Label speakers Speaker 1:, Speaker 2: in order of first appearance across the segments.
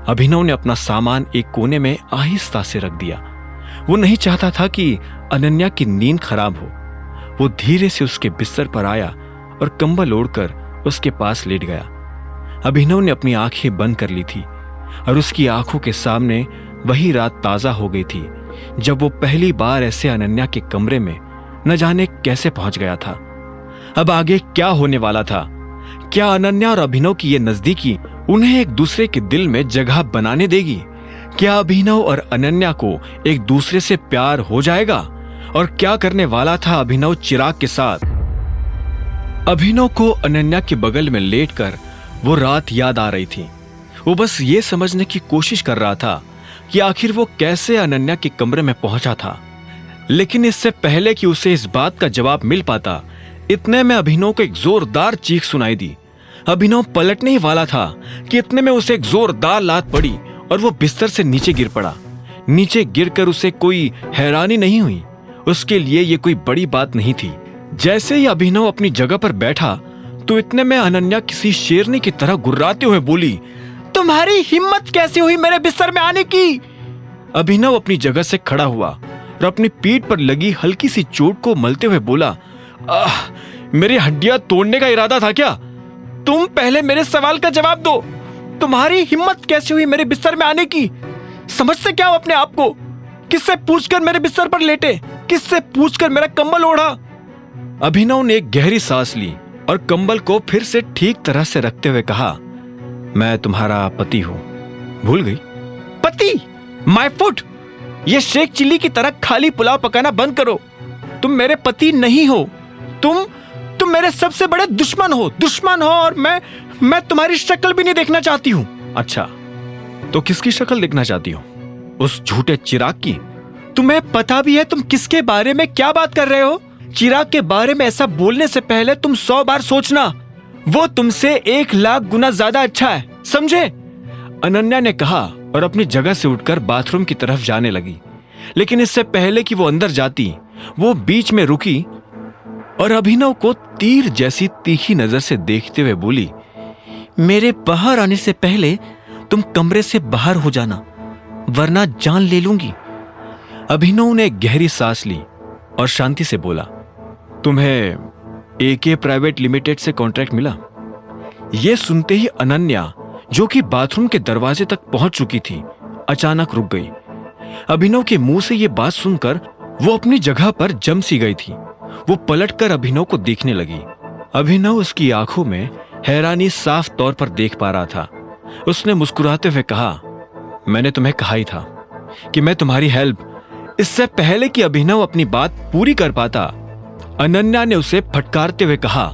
Speaker 1: अभिनव ने अपना सामान एक कोने में आहिस्ता से रख दिया। वो नहीं चाहता था कि अनन्या की नींद खराब हो। वो धीरे से उसके बिस्तर पर आया और कंबल ओढ़कर उसके पास लेट गया। अभिनव ने अपनी आंखें बंद कर ली थी और उसकी आंखों के सामने वही रात ताजा हो गई थी जब वो पहली बार ऐसे अनन्या के कमरे में न जाने कैसे पहुंच गया था। अब आगे क्या होने वाला था? क्या अनन्या और अभिनव की ये नजदीकी उन्हें एक दूसरे के दिल में जगह बनाने देगी? क्या अभिनव और अनन्या को एक दूसरे से प्यार हो जाएगा? और क्या करने वाला था अभिनव चिराग के साथ? अभिनव को अनन्या के बगल में लेटकर वो रात याद आ रही थी। वो बस ये समझने की कोशिश कर रहा था कि आखिर वो कैसे अनन्या के कमरे में पहुंचा था। लेकिन इससे पहले कि उसे इस बात का जवाब मिल पाता, इतने में अभिनव को एक जोरदार चीख सुनाई दी। अभिनव पलटने ही वाला था कि इतने में उसे एक जोरदार लात पड़ी और वो बिस्तर से नीचे गिर पड़ा। नीचे गिरकर उसे कोई हैरानी नहीं हुई। उसके लिए ये कोई बड़ी बात नहीं थी। जैसे ही अभिनव अपनी जगह पर बैठा तो इतने में अनन्या किसी शेरनी की तरह गुर्राते हुए बोली, तुम्हारी हिम्मत कैसे हुई मेरे बिस्तर में आने की? अभिनव अपनी जगह से खड़ा हुआ और अपनी पीठ पर लगी हल्की सी चोट को मलते हुए बोला, मेरी हड्डियां तोड़ने का इरादा था क्या? तुम पहले मेरे सवाल का जवाब दो। तुम्हारी हिम्मत कैसे हुई मेरे बिस्तर में आने की? समझते क्या हो अपने आप को? किससे पूछकर मेरे बिस्तर पर लेटे? किससे पूछकर मेरा कंबल ओढ़ा? अभिनव ने एक गहरी सांस ली और कंबल को फिर से ठीक तरह से रखते हुए कहा, मैं तुम्हारा पति हूं, भूल गई? पति? My foot! ये शेख चिल्ली की तरह खाली पुलाव पकाना बंद करो। तुम मेरे पति नहीं हो। तुम मेरे सबसे बड़े दुश्मन हो और मैं तुम्हारी शक्ल भी नहीं देखना चाहती हूं। अच्छा, तो किसकी शक्ल देखना चाहती हो? उस झूठे चिराग की? तुम्हें पता भी है तुम किसके बारे में क्या बात कर रहे हो? चिराग के बारे में ऐसा बोलने से पहले तुम 100 बार सोचना। वो तुमसे 1,00,000 गुना ज्यादा अच्छा है, समझे? अनन्या ने कहा और अपनी जगह से उठकर बाथरूम की तरफ जाने लगी। लेकिन इससे पहले कि वो अंदर जाती, वो बीच में रुकी और अभिनव को तीर जैसी तीखी नजर से देखते हुए बोली, मेरे बाहर आने से पहले तुम कमरे से बाहर हो जाना, वरना जान ले लूंगी। अभिनव ने गहरी सांस ली और शांति से बोला, तुम्हें एके प्राइवेट लिमिटेड से कॉन्ट्रैक्ट मिला? यह सुनते ही अनन्या, जो कि बाथरूम के दरवाजे तक पहुंच चुकी थी, अचानक रुक गई। अभिनव के मुंह से यह बात सुनकर वो अपनी जगह पर जम सी गई थी। वो पलटकर अभिनव को देखने लगी। अभिनव उसकी आंखों में हैरानी साफ तौर पर देख पा रहा था। उसने मुस्कुराते हुए कहा, मैंने तुम्हें कहा ही था कि मैं तुम्हारी हेल्प। इससे पहले कि अभिनव अपनी बात पूरी कर पाता, अनन्या ने उसे फटकारते हुए कहा,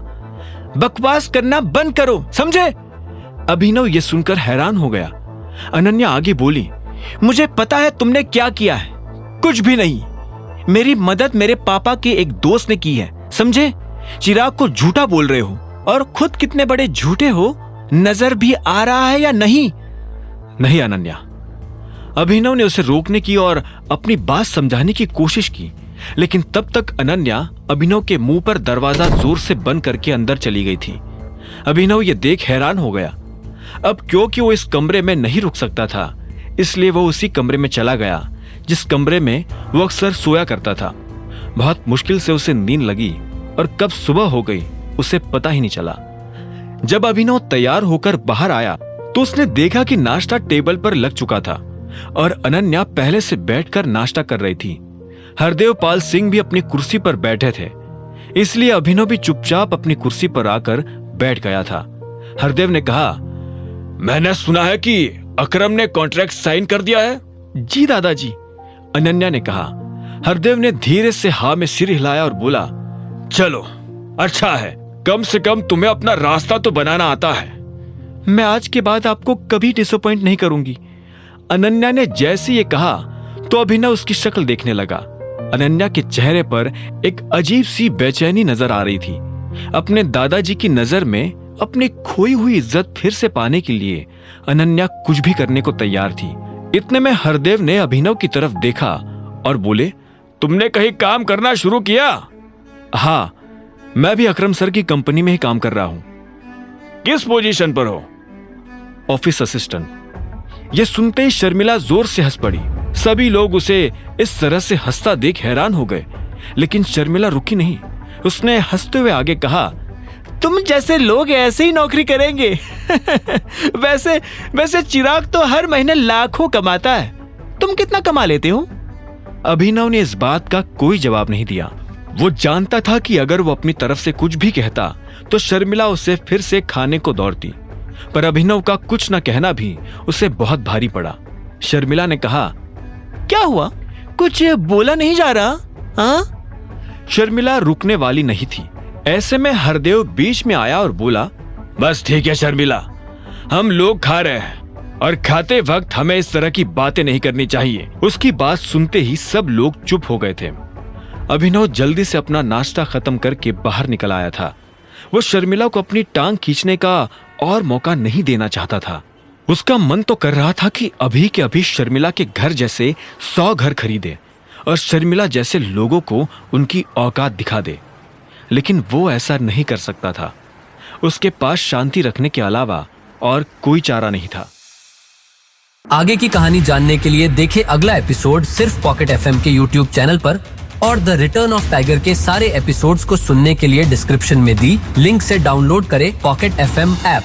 Speaker 1: बकवास करना बंद करो, समझे? अभिनव यह सुनकर हैरान हो गया। अनन्या आगे बोली, मुझे पता है तुमने क्या किया है। कुछ भी नहीं। मेरी मदद मेरे पापा के एक दोस्त ने की है, समझे? चिराग को झूठा बोल रहे हो और खुद कितने बड़े झूठे हो, नजर भी आ रहा है या नहीं? नहीं अनन्या। अभिनव ने उसे रोकने की और अपनी बात समझाने की कोशिश की, लेकिन तब तक अनन्या अभिनव के मुंह पर दरवाजा जोर से बंद करके अंदर चली गई थी। अभिनव यह देख हैरान हो गया। अब क्योंकि वो इस कमरे में नहीं रुक सकता था, इसलिए वो उसी कमरे में चला गया जिस कमरे में वो अक्सर सोया करता था। बहुत मुश्किल से उसे नींद लगी और कब सुबह हो गई उसे पता ही नहीं चला। जब अभिनव तैयार होकर बाहर आया तो उसने देखा कि नाश्ता टेबल पर लग चुका था और अनन्या पहले से बैठकर नाश्ता कर रही थी। हरदेव पाल सिंह भी अपनी कुर्सी पर बैठे थे, इसलिए अभिनव भी चुपचाप अपनी कुर्सी पर आकर बैठ गया था। हरदेव ने कहा, मैंने सुना है कि अकरम ने कॉन्ट्रैक्ट साइन कर दिया है। जी दादाजी, अनन्या ने कहा। हरदेव ने धीरे से हाँ में सिर हिलाया और बोला, चलो अच्छा है, कम से कम तुम्हें अपना रास्ता तो बनाना आता है। मैं आज के बाद आपको कभी डिसअपॉइंट नहीं करूंगी। अनन्या ने जैसे ये कहा तो अभिनव उसकी शक्ल देखने लगा। अनन्या के चेहरे पर एक अजीब सी बेचैनी नजर आ रही थी। अपने दादाजी की नजर में अपनी खोई हुई इज्जत फिर से पाने के लिए अनन्या कुछ भी करने को तैयार थी। इतने में हरदेव ने अभिनव की तरफ देखा और बोले, तुमने कहीं काम करना शुरू किया? हाँ, मैं भी अकरम सर की कंपनी में ही काम कर रहा हूं। किस पोजीशन पर हो? Office assistant. यह सुनते ही शर्मिला जोर से हंस पड़ी। सभी लोग उसे इस तरह से हंसता देख हैरान हो गए, लेकिन शर्मिला रुकी नहीं। उसने हंसते हुए आगे कहा, तुम जैसे लोग ऐसे ही नौकरी करेंगे। वैसे चिराग तो हर महीने लाखों कमाता है, तुम कितना कमा लेते हो? अभिनव ने इस बात का कोई जवाब नहीं दिया। वो जानता था कि अगर वो अपनी तरफ से कुछ भी कहता तो शर्मिला उसे फिर से खाने को दौड़ती, पर अभिनव का कुछ न कहना भी उसे बहुत भारी पड़ा। शर्मिला ने कहा, क्या हुआ, कुछ बोला नहीं जा रहा? हाँ? शर्मिला रुकने वाली नहीं थी। ऐसे में हरदेव बीच में आया और बोला, बस ठीक है शर्मिला, हम लोग खा रहे हैं और खाते वक्त हमें इस तरह की बातें नहीं करनी चाहिए। उसकी बात सुनते ही सब लोग चुप हो गए थे। अभिनव जल्दी से अपना नाश्ता खत्म करके बाहर निकल आया था। वो शर्मिला को अपनी टांग खींचने का और मौका नहीं देना चाहता था। उसका मन तो कर रहा था कि अभी के अभी शर्मिला के घर जैसे 100 घर खरीदे और शर्मिला जैसे लोगों को उनकी औकात दिखा दे, लेकिन वो ऐसा नहीं कर सकता था। उसके पास शांति रखने के अलावा और कोई चारा नहीं था।
Speaker 2: आगे की कहानी जानने के लिए देखें अगला एपिसोड सिर्फ पॉकेट एफएम के यूट्यूब चैनल पर, और द रिटर्न ऑफ टाइगर के सारे एपिसोड्स को सुनने के लिए डिस्क्रिप्शन में दी लिंक से डाउनलोड करें पॉकेट एफएम ऐप।